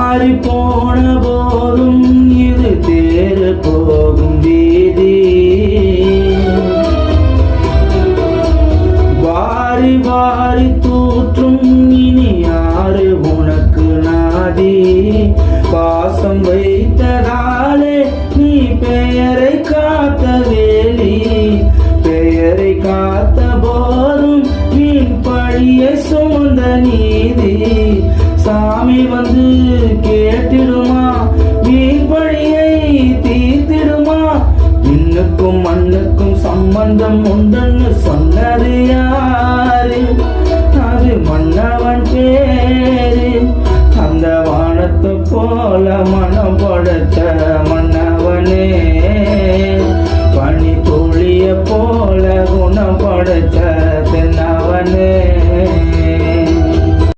மாறி போன போதும் இது தேறு போகும் வீதி. வாரி வாரி தூற்றும் இனி யாரு உனக்கு நாதி. பாசம் வைத்ததாலே நீ பெயரை காத்த வேலி. பெயரை காத்த போதும் வீண் பழியை சுமந்த நீதி. சாமி வந்து கேட்டிடுமா, வீண் பழியை தீர்த்திடுமா. விண்ணுக்கும் மண்ணுக்கும் சம்பந்தம் உண்டுன்னு சொன்னது யாரு? அது மன்னவன் பேரு. அந்த வானத்தை போல மனம்